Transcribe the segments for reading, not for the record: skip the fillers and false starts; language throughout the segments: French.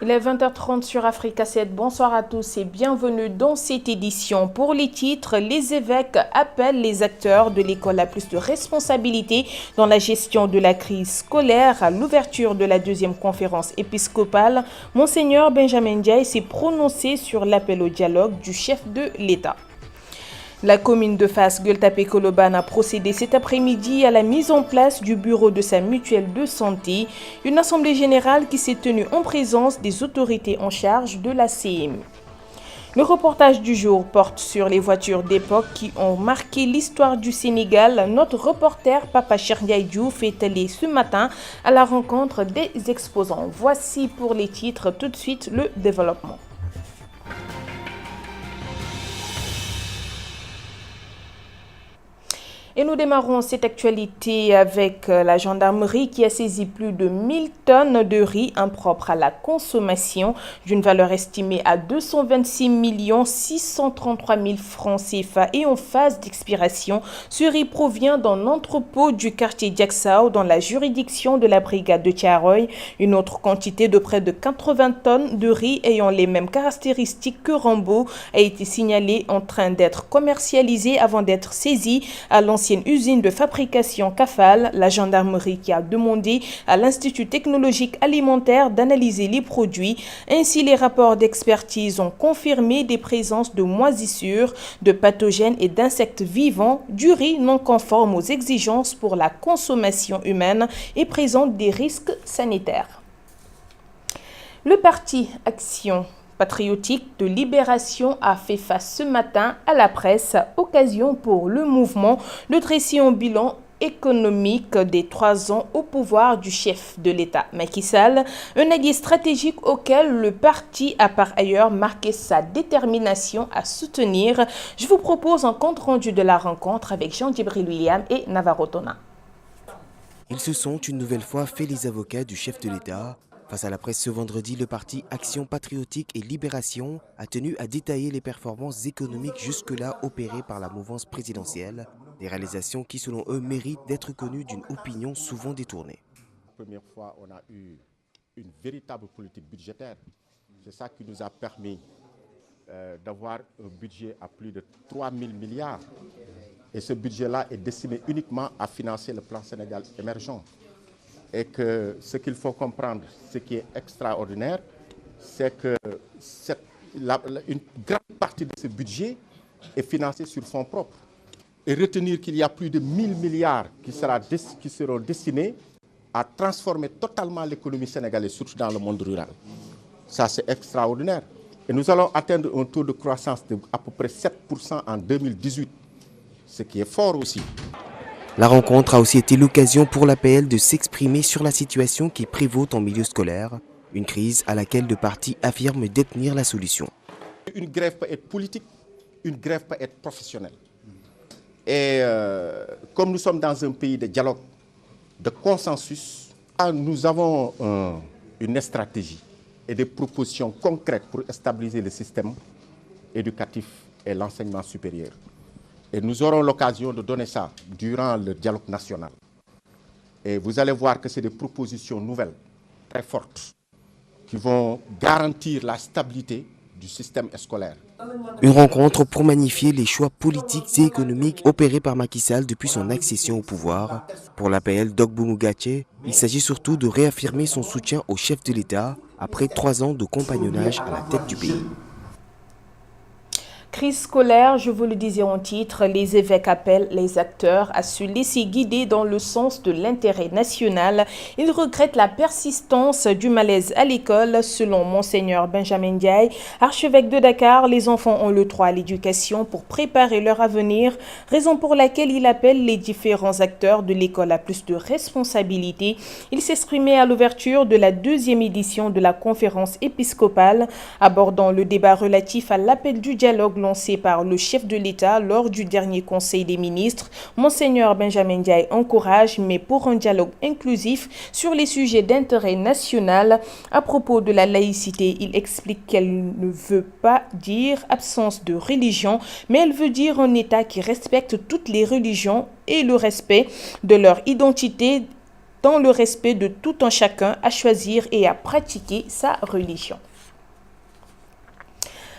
Il est 20h30 sur Africa 7. Bonsoir à tous et bienvenue dans cette édition. Pour les titres, les évêques appellent les acteurs de l'école à plus de responsabilité dans la gestion de la crise scolaire. À l'ouverture de la deuxième conférence épiscopale, Monseigneur Benjamin Ndiaye s'est prononcé sur l'appel au dialogue du chef de l'État. La commune de Fass Gueule Tapée Colobane a procédé cet après-midi à la mise en place du bureau de sa mutuelle de santé, une assemblée générale qui s'est tenue en présence des autorités en charge de la CMU. Le reportage du jour porte sur les voitures d'époque qui ont marqué l'histoire du Sénégal. Notre reporter Papa Cheikh Ndiaye Diouf est allé ce matin à la rencontre des exposants. Voici pour les titres, tout de suite le développement. Et nous démarrons cette actualité avec la gendarmerie qui a saisi plus de 1000 tonnes de riz impropre à la consommation d'une valeur estimée à 226 633 000 francs CFA et en phase d'expiration. Ce riz provient d'un entrepôt du quartier Diaksao dans la juridiction de la brigade de Thiaroye. Une autre quantité de près de 80 tonnes de riz ayant les mêmes caractéristiques que Rambo a été signalée en train d'être commercialisée avant d'être saisie à l'ancienne usine de fabrication Cafal. La gendarmerie qui a demandé à l'Institut technologique alimentaire d'analyser les produits. Ainsi, les rapports d'expertise ont confirmé des présences de moisissures, de pathogènes et d'insectes vivants. Du riz non conforme aux exigences pour la consommation humaine et présente des risques sanitaires. Le parti Action patriotique de libération a fait face ce matin à la presse, occasion pour le mouvement de dresser un bilan économique des 3 ans au pouvoir du chef de l'État, Macky Sall, un allié stratégique auquel le parti a par ailleurs marqué sa détermination à soutenir. Je vous propose un compte rendu de la rencontre avec Jean-Djibril William et Navarro Tona. Ils se sont une nouvelle fois fait les avocats du chef de l'État. Face à la presse ce vendredi, le parti Action patriotique et libération a tenu à détailler les performances économiques jusque-là opérées par la mouvance présidentielle, des réalisations qui selon eux méritent d'être connues d'une opinion souvent détournée. La première fois, on a eu une véritable politique budgétaire. C'est ça qui nous a permis d'avoir un budget à plus de 3 000 milliards. Et ce budget-là est destiné uniquement à financer le plan Sénégal émergent. Et que ce qu'il faut comprendre, ce qui est extraordinaire, c'est que une grande partie de ce budget est financée sur fonds propres. Et retenir qu'il y a plus de 1000 milliards qui seront destinés à transformer totalement l'économie sénégalaise, surtout dans le monde rural. Ça, c'est extraordinaire. Et nous allons atteindre un taux de croissance de à peu près 7% en 2018, ce qui est fort aussi. La rencontre a aussi été l'occasion pour l'APL de s'exprimer sur la situation qui prévaut en milieu scolaire, une crise à laquelle le parti affirme détenir la solution. Une grève peut être politique, une grève peut être professionnelle. Et comme nous sommes dans un pays de dialogue, de consensus, nous avons une stratégie et des propositions concrètes pour stabiliser le système éducatif et l'enseignement supérieur. Et nous aurons l'occasion de donner ça durant le dialogue national. Et vous allez voir que c'est des propositions nouvelles, très fortes, qui vont garantir la stabilité du système scolaire. Une rencontre pour magnifier les choix politiques et économiques opérés par Macky Sall depuis son accession au pouvoir. Pour l'APL Dogbo Mugache, il s'agit surtout de réaffirmer son soutien au chef de l'État après 3 ans de compagnonnage à la tête du pays. Crise scolaire, je vous le disais en titre, les évêques appellent les acteurs à se laisser guider dans le sens de l'intérêt national. Ils regrettent la persistance du malaise à l'école. Selon Monseigneur Benjamin Ndiaye, archevêque de Dakar, les enfants ont le droit à l'éducation pour préparer leur avenir, raison pour laquelle il appelle les différents acteurs de l'école à plus de responsabilité. Il s'exprimait à l'ouverture de la deuxième édition de la conférence épiscopale, abordant le débat relatif à l'appel du dialogue lancé par le chef de l'État lors du dernier Conseil des ministres. Monseigneur Benjamin Ndiaye encourage, mais pour un dialogue inclusif sur les sujets d'intérêt national. À propos de la laïcité, il explique qu'elle ne veut pas dire absence de religion, mais elle veut dire un État qui respecte toutes les religions et le respect de leur identité dans le respect de tout un chacun à choisir et à pratiquer sa religion.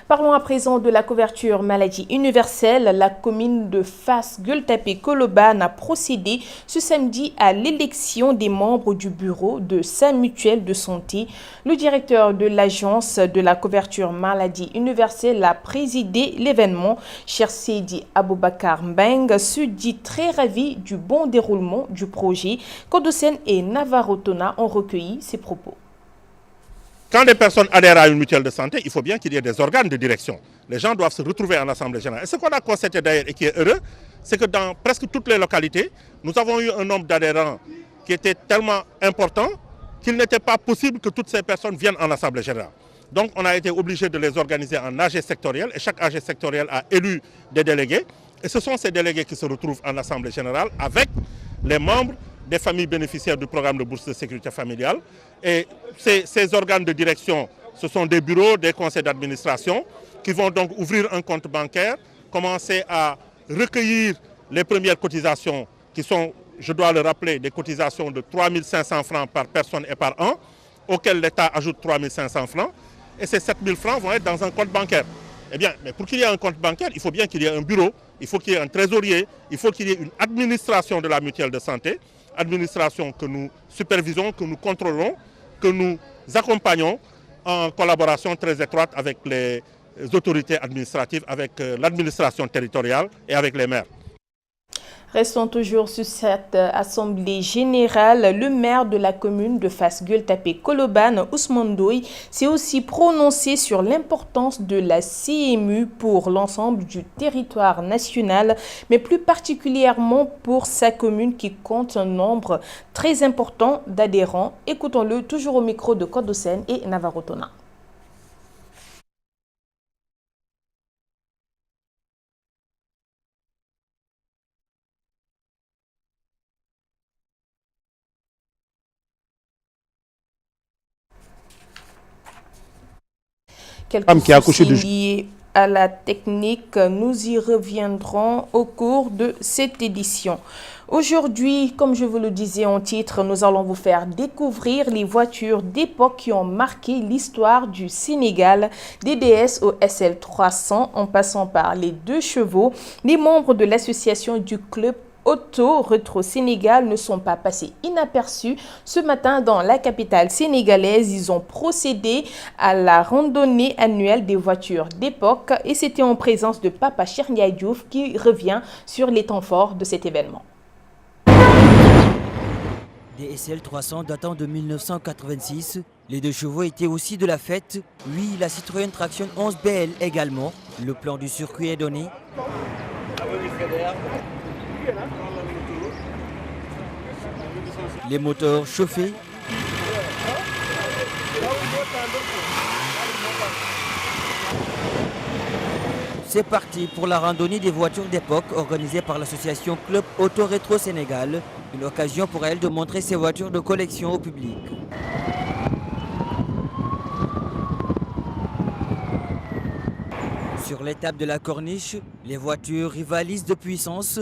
Parlons à présent de la couverture maladie universelle. La commune de Fass Gueule Tapée Colobane a procédé ce samedi à l'élection des membres du bureau de sa mutuelle de santé. Le directeur de l'agence de la couverture maladie universelle a présidé l'événement. Cher Seydi Aboubakar Mbeng se dit très ravi du bon déroulement du projet. Kodosen et Navarotona ont recueilli ses propos. Quand des personnes adhèrent à une mutuelle de santé, il faut bien qu'il y ait des organes de direction. Les gens doivent se retrouver en assemblée générale. Et ce qu'on a constaté d'ailleurs et qui est heureux, c'est que dans presque toutes les localités, nous avons eu un nombre d'adhérents qui était tellement important qu'il n'était pas possible que toutes ces personnes viennent en assemblée générale. Donc on a été obligé de les organiser en AG sectoriel et chaque AG sectoriel a élu des délégués. Et ce sont ces délégués qui se retrouvent en assemblée générale avec les membres des familles bénéficiaires du programme de bourse de sécurité familiale. Et ces organes de direction, ce sont des bureaux, des conseils d'administration qui vont donc ouvrir un compte bancaire, commencer à recueillir les premières cotisations qui sont, je dois le rappeler, des cotisations de 3 500 francs par personne et par an, auxquelles l'État ajoute 3 500 francs. Et ces 7 000 francs vont être dans un compte bancaire. Eh bien, mais pour qu'il y ait un compte bancaire, il faut bien qu'il y ait un bureau, il faut qu'il y ait un trésorier, il faut qu'il y ait une administration de la mutuelle de santé, administration que nous supervisons, que nous contrôlons, que nous accompagnons en collaboration très étroite avec les autorités administratives, avec l'administration territoriale et avec les maires. Restons toujours sur cette assemblée générale. Le maire de la commune de Fass Gueule Tapée Colobane, Ousmane Ndoye, s'est aussi prononcé sur l'importance de la CMU pour l'ensemble du territoire national, mais plus particulièrement pour sa commune qui compte un nombre très important d'adhérents. Écoutons-le toujours au micro de Kodosen et Navarotona. Quelques soucis liés à la technique, nous y reviendrons au cours de cette édition. Aujourd'hui, comme je vous le disais en titre, nous allons vous faire découvrir les voitures d'époque qui ont marqué l'histoire du Sénégal, des DS au SL300 en passant par les 2 chevaux. Les membres de l'association du club Auto Rétro Sénégal ne sont pas passés inaperçus. Ce matin, dans la capitale sénégalaise, ils ont procédé à la randonnée annuelle des voitures d'époque et c'était en présence de Papa Cheikh Ndiaye Diouf qui revient sur les temps forts de cet événement. Des SL300 datant de 1986, les 2 chevaux étaient aussi de la fête. Oui, la Citroën Traction 11 BL également. Le plan du circuit est donné. Les moteurs chauffés. C'est parti pour la randonnée des voitures d'époque organisée par l'association Club Auto Rétro Sénégal. Une occasion pour elle de montrer ses voitures de collection au public. Sur l'étape de la corniche, les voitures rivalisent de puissance.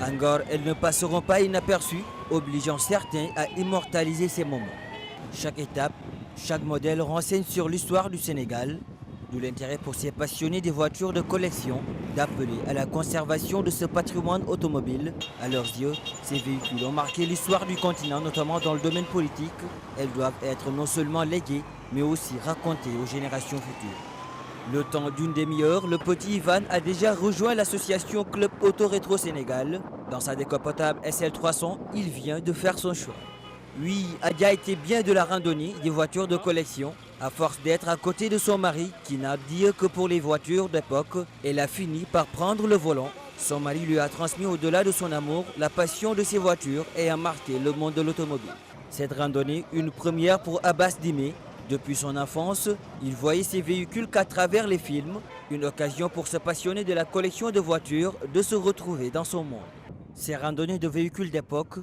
Encore, elles ne passeront pas inaperçues, obligeant certains à immortaliser ces moments. Chaque étape, chaque modèle renseigne sur l'histoire du Sénégal, d'où l'intérêt pour ces passionnés des voitures de collection d'appeler à la conservation de ce patrimoine automobile. À leurs yeux, ces véhicules ont marqué l'histoire du continent, notamment dans le domaine politique. Elles doivent être non seulement léguées, mais aussi racontées aux générations futures. Le temps d'une demi-heure, le petit Ivan a déjà rejoint l'association Club Auto Rétro Sénégal. Dans sa décapotable SL300, il vient de faire son choix. Oui, Adia était bien de la randonnée des voitures de collection. À force d'être à côté de son mari, qui n'a dit que pour les voitures d'époque, elle a fini par prendre le volant. Son mari lui a transmis au-delà de son amour la passion de ces voitures et a marqué le monde de l'automobile. Cette randonnée, une première pour Abbas Dimé. Depuis son enfance, il voyait ces véhicules qu'à travers les films, une occasion pour ce passionné de la collection de voitures de se retrouver dans son monde. Ces randonnées de véhicules d'époque,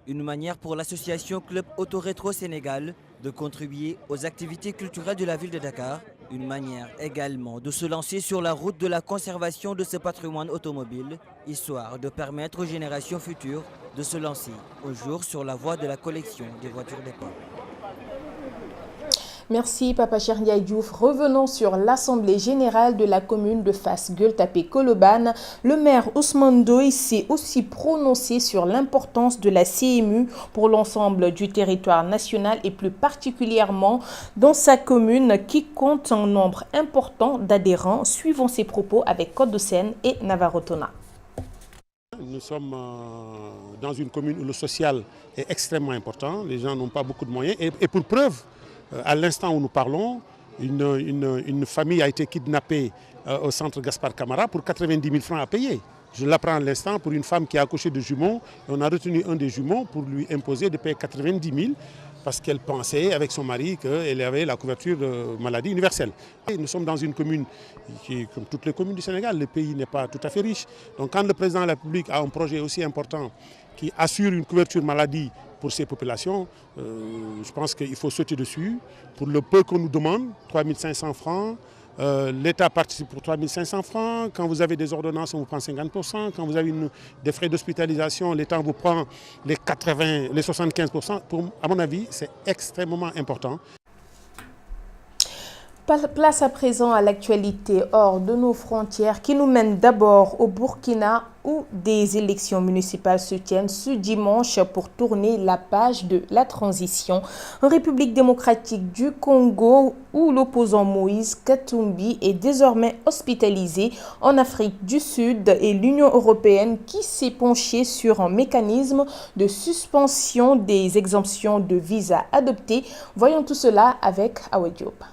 une manière pour l'association Club Auto Rétro Sénégal de contribuer aux activités culturelles de la ville de Dakar Une manière également de se lancer sur la route de la conservation de ce patrimoine automobile, histoire de permettre aux générations futures de se lancer un jour sur la voie de la collection des voitures d'époque. Merci Papa Cheikh Ndiaye Diouf. Revenons sur l'Assemblée générale de la commune de Fass Gueule Tapée Colobane. Le maire Ousmane Ndoye s'est aussi prononcé sur l'importance de la CMU pour l'ensemble du territoire national et plus particulièrement dans sa commune qui compte un nombre important d'adhérents. Suivons ses propos avec Côte de Seine et Navarotona. Nous sommes dans une commune où le social est extrêmement important. Les gens n'ont pas beaucoup de moyens et pour preuve, à l'instant où nous parlons, une famille a été kidnappée au centre Gaspard Camara pour 90 000 francs à payer. Je l'apprends à l'instant pour une femme qui a accouché de jumeaux. On a retenu un des jumeaux pour lui imposer de payer 90 000 parce qu'elle pensait avec son mari qu'elle avait la couverture de maladie universelle. Et nous sommes dans une commune qui, comme toutes les communes du Sénégal, le pays n'est pas tout à fait riche. Donc quand le président de la République a un projet aussi important qui assure une couverture maladie pour ces populations, je pense qu'il faut sauter dessus. Pour le peu qu'on nous demande, 3 500 francs, l'État participe pour 3 500 francs. Quand vous avez des ordonnances, on vous prend 50%. Quand vous avez des frais d'hospitalisation, l'État vous prend les 80, les 75%. À mon avis, c'est extrêmement important. Place à présent à l'actualité hors de nos frontières qui nous mène d'abord au Burkina où des élections municipales se tiennent ce dimanche pour tourner la page de la transition. En République démocratique du Congo où l'opposant Moïse Katumbi est désormais hospitalisé, en Afrique du Sud et l'Union européenne qui s'est penchée sur un mécanisme de suspension des exemptions de visa adoptées. Voyons tout cela avec Awa Diop.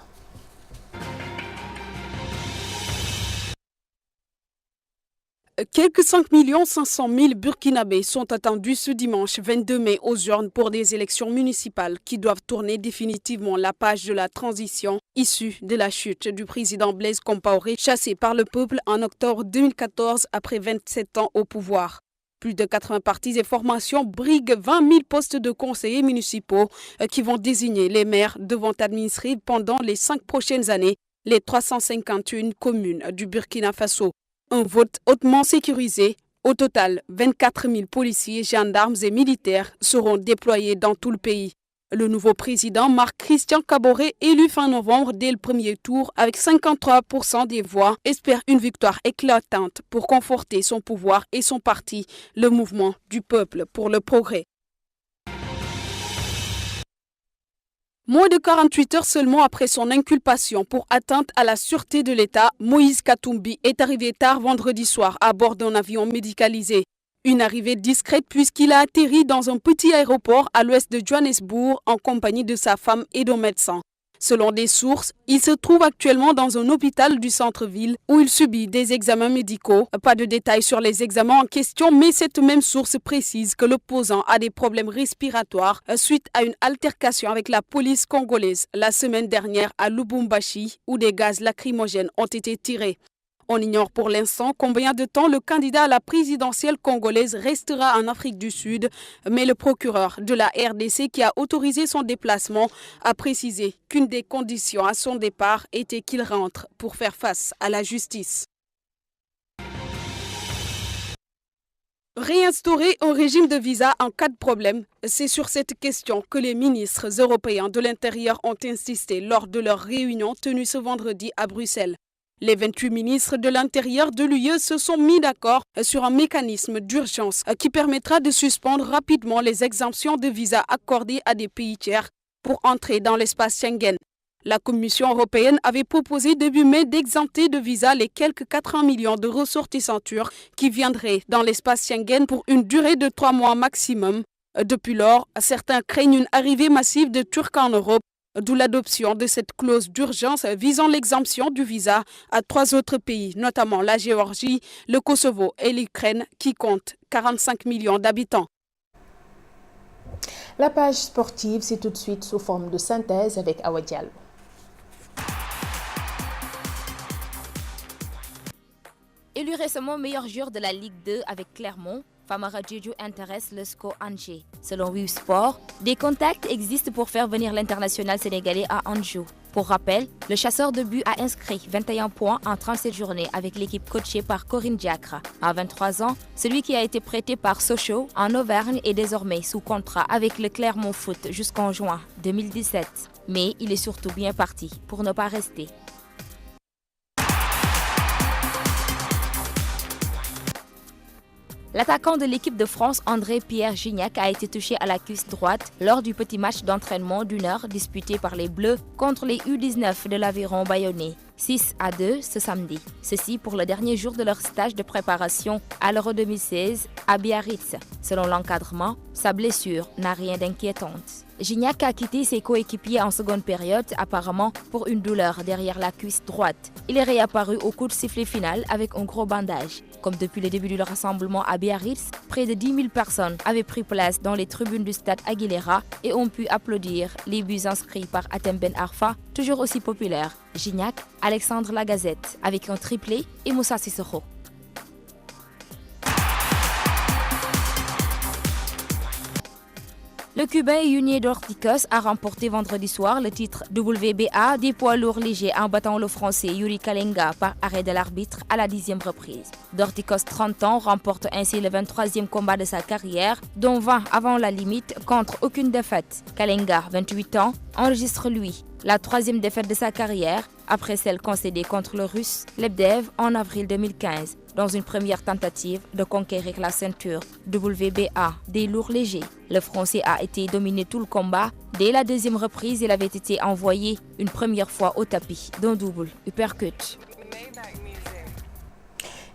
Quelques 5 500 000 Burkinabés sont attendus ce dimanche 22 mai aux urnes pour des élections municipales qui doivent tourner définitivement la page de la transition issue de la chute du président Blaise Compaoré, chassé par le peuple en octobre 2014 après 27 ans au pouvoir. Plus de 80 partis et formations briguent 20 000 postes de conseillers municipaux qui vont désigner les maires devant administrer pendant les 5 prochaines années les 351 communes du Burkina Faso. Un vote hautement sécurisé. Au total, 24 000 policiers, gendarmes et militaires seront déployés dans tout le pays. Le nouveau président Marc-Christian Kaboré, élu fin novembre dès le premier tour avec 53% des voix, espère une victoire éclatante pour conforter son pouvoir et son parti, le mouvement du peuple pour le progrès. Moins de 48 heures seulement après son inculpation pour atteinte à la sûreté de l'État, Moïse Katumbi est arrivé tard vendredi soir à bord d'un avion médicalisé. Une arrivée discrète puisqu'il a atterri dans un petit aéroport à l'ouest de Johannesburg en compagnie de sa femme et d'un médecin. Selon des sources, il se trouve actuellement dans un hôpital du centre-ville où il subit des examens médicaux. Pas de détails sur les examens en question, mais cette même source précise que l'opposant a des problèmes respiratoires suite à une altercation avec la police congolaise la semaine dernière à Lubumbashi où des gaz lacrymogènes ont été tirés. On ignore pour l'instant combien de temps le candidat à la présidentielle congolaise restera en Afrique du Sud, mais le procureur de la RDC qui a autorisé son déplacement a précisé qu'une des conditions à son départ était qu'il rentre pour faire face à la justice. Réinstaurer un régime de visa en cas de problème, c'est sur cette question que les ministres européens de l'Intérieur ont insisté lors de leur réunion tenue ce vendredi à Bruxelles. Les 28 ministres de l'Intérieur de l'UE se sont mis d'accord sur un mécanisme d'urgence qui permettra de suspendre rapidement les exemptions de visa accordées à des pays tiers pour entrer dans l'espace Schengen. La Commission européenne avait proposé début mai d'exempter de visa les quelques 80 millions de ressortissants turcs qui viendraient dans l'espace Schengen pour une durée de 3 mois maximum. Depuis lors, certains craignent une arrivée massive de Turcs en Europe. D'où l'adoption de cette clause d'urgence visant l'exemption du visa à 3 autres pays, notamment la Géorgie, le Kosovo et l'Ukraine, qui comptent 45 millions d'habitants. La page sportive, c'est tout de suite sous forme de synthèse avec Awa Diallo. Élu récemment meilleur joueur de la Ligue 2 avec Clermont, Famara Diédhiou intéresse le SCO Angers. Selon Wii Sport, des contacts existent pour faire venir l'international sénégalais à Anjou. Pour rappel, le chasseur de but a inscrit 21 points en 37 journées avec l'équipe coachée par Corinne Diacre. À 23 ans, celui qui a été prêté par Sochaux en Auvergne est désormais sous contrat avec le Clermont Foot jusqu'en juin 2017. Mais il est surtout bien parti pour ne pas rester. L'attaquant de l'équipe de France, André-Pierre Gignac, a été touché à la cuisse droite lors du petit match d'entraînement d'1 heure disputé par les Bleus contre les U19 de l'Aviron bayonnais. 6-2 ce samedi. Ceci pour le dernier jour de leur stage de préparation à l'Euro 2016 à Biarritz. Selon l'encadrement, sa blessure n'a rien d'inquiétante. Gignac a quitté ses coéquipiers en seconde période, apparemment pour une douleur derrière la cuisse droite. Il est réapparu au coup de sifflet final avec un gros bandage. Comme depuis le début du rassemblement à Biarritz, près de 10 000 personnes avaient pris place dans les tribunes du stade Aguilera et ont pu applaudir les buts inscrits par Hatem Ben Arfa, toujours aussi populaire. Gignac, Alexandre Lagazette avec un triplé et Moussa Sissoko. Le Cubain Yunier Dorticos a remporté vendredi soir le titre WBA des poids lourds légers en battant le Français Yuri Kalenga par arrêt de l'arbitre à la 10e reprise. Dorticos, 30 ans, remporte ainsi le 23e combat de sa carrière, dont 20 avant la limite contre aucune défaite. Kalenga, 28 ans, enregistre lui la 3e défaite de sa carrière après celle concédée contre le Russe Lebdev en avril 2015 dans une première tentative de conquérir la ceinture WBA des lourds légers. Le Français a été dominé tout le combat. Dès la 2e reprise, il avait été envoyé une première fois au tapis d'un double uppercut.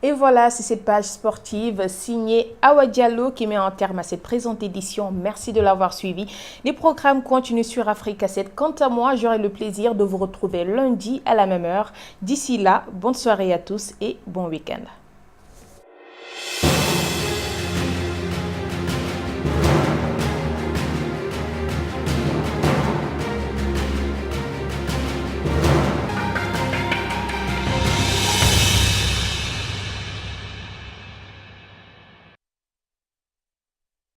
Et voilà, c'est cette page sportive signée Awa Diallo qui met en terme à cette présente édition. Merci de l'avoir suivi. Les programmes continuent sur Africa 7. Quant à moi, j'aurai le plaisir de vous retrouver lundi à la même heure. D'ici là, bonne soirée à tous et bon week-end.